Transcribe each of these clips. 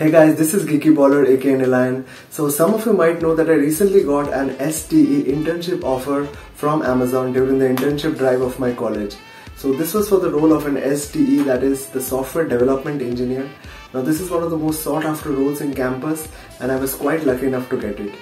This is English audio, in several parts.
Hey guys, this is GeekyBaller aka Nilan. So some of you might know that I recently got an STE internship offer from Amazon during the internship drive of my college. So this was for the role of an STE, that is the software development engineer. Now this is one of the most sought after roles in campus and I was quite lucky enough to get it.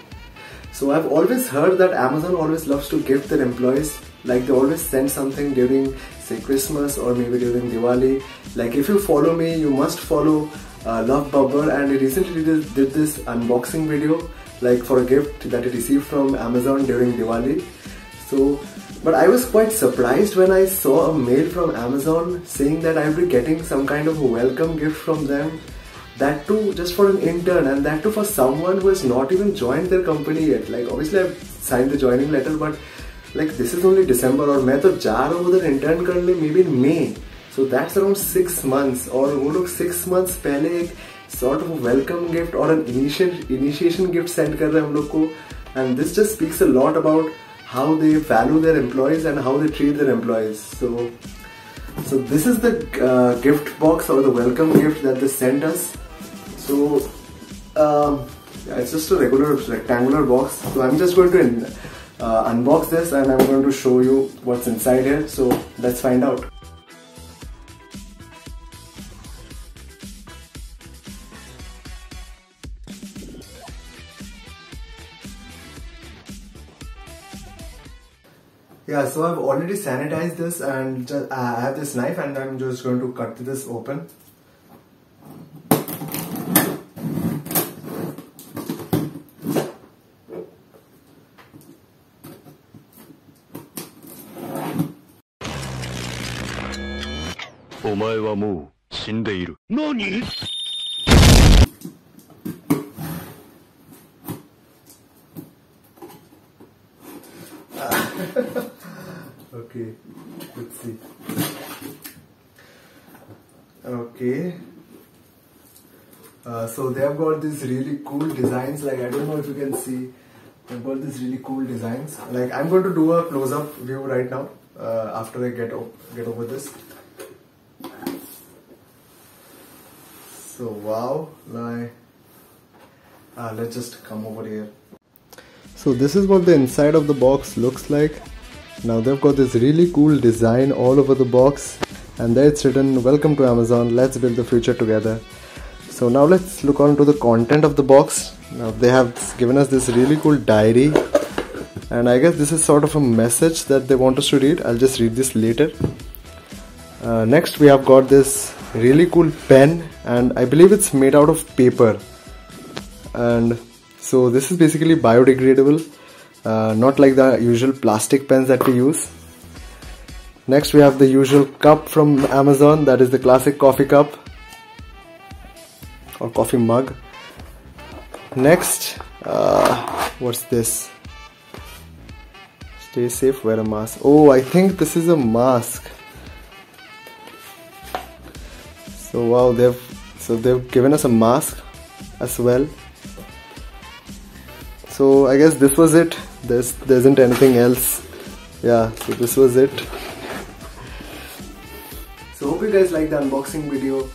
So I've always heard that Amazon always loves to gift their employees, like they always send something during say Christmas or maybe during Diwali. Like if you follow me, you must follow Love Bubber, and he recently did this unboxing video like for a gift that he received from Amazon during Diwali. But I was quite surprised when I saw a mail from Amazon saying that I'll be getting some kind of a welcome gift from them. That too just for an intern, and that too for someone who has not even joined their company yet. Like obviously I've signed the joining letter, but like this is only December और मैं तो जा रहा हूँ उधर intern करने maybe in May. So that's around 6 months, और वो लोग 6 months पहले एक sort of welcome gift और an initiation gift send कर रहे हैं हम लोग को, and this just speaks a lot about how they value their employees and how they treat their employees. So this is the gift box or the welcome gift that they sent us. So yeah, it's just a regular rectangular box. So I'm just going to unbox this and I'm going to show you what's inside here. So let's find out. Yeah, so I've already sanitized this and I have this knife and I'm just going to cut this open. NANI?! Okay, let's see. Okay. So they have got these really cool designs. Like I don't know if you can see, they've got these really cool designs. Like I'm going to do a close-up view right now after I get over this. So wow, like let's just come over here. So this is what the inside of the box looks like. Now they've got this really cool design all over the box, and there it's written, "Welcome to Amazon, let's build the future together." So now let's look on to the content of the box. Now they have given us this really cool diary, and I guess this is sort of a message that they want us to read. I'll just read this later. Next we have got this really cool pen, and I believe it's made out of paper, and so this is basically biodegradable. Not like the usual plastic pens that we use. Next we have the usual cup from Amazon, that is the classic coffee cup or coffee mug. Next, what's this? Stay safe, wear a mask. Oh, I think this is a mask. So wow, they've given us a mask as well. So I guess this was it. There isn't anything else. Yeah, so this was it. So hope you guys liked the unboxing video.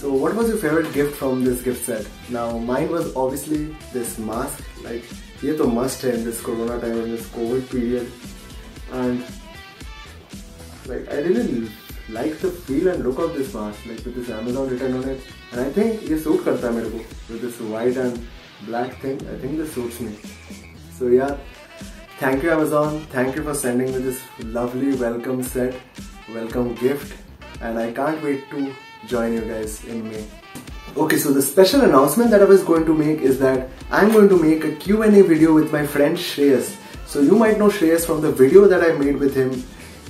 So what was your favorite gift from this gift set? Now mine was obviously this mask. Like ये तो must है in this corona time, in this COVID period. And like I really like the feel and look of this mask, like with this Amazon written on it. And I think ये suit करता है मेरे को with this white and black thing. I think this suits me. So yeah, thank you Amazon, thank you for sending me this lovely welcome set, welcome gift, and I can't wait to join you guys in May. Okay, so the special announcement that I was going to make is that I'm going to make a Q&A video with my friend Shreyas. So you might know Shreyas from the video that I made with him.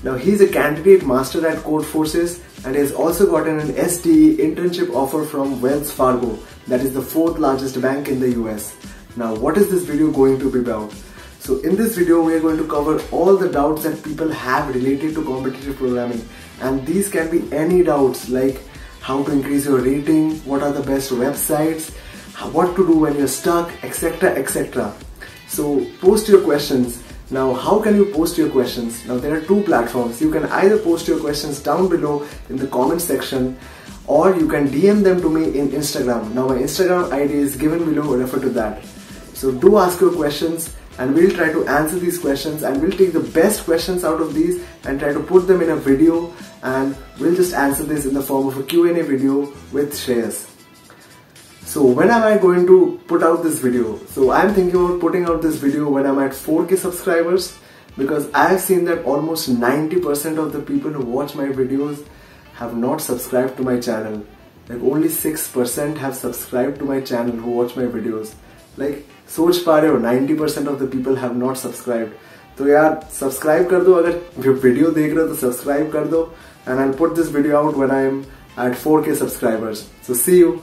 Now he's a candidate master at Codeforces and he has also gotten an STE internship offer from Wells Fargo, that is the 4th largest bank in the US. Now what is this video going to be about? So in this video we are going to cover all the doubts that people have related to competitive programming, and these can be any doubts like how to increase your rating, what are the best websites, what to do when you're stuck, etc, etc. So post your questions. Now how can you post your questions? Now there are two platforms. You can either post your questions down below in the comment section, or you can DM them to me in Instagram. Now my Instagram ID is given below, refer to that. So do ask your questions and we'll try to answer these questions, and we'll take the best questions out of these and try to put them in a video, and we'll just answer this in the form of a Q&A video with Shreyas. So when am I going to put out this video? So I'm thinking about putting out this video when I'm at 4K subscribers, because I have seen that almost 90% of the people who watch my videos have not subscribed to my channel. Like only 6% have subscribed to my channel who watch my videos. Like सोच पा रहे हो 90% of the people have not subscribed. तो यार subscribe कर दो, अगर video देख रहे हो तो subscribe कर दो, and I'll put this video out when I'm at 4K subscribers. So see you.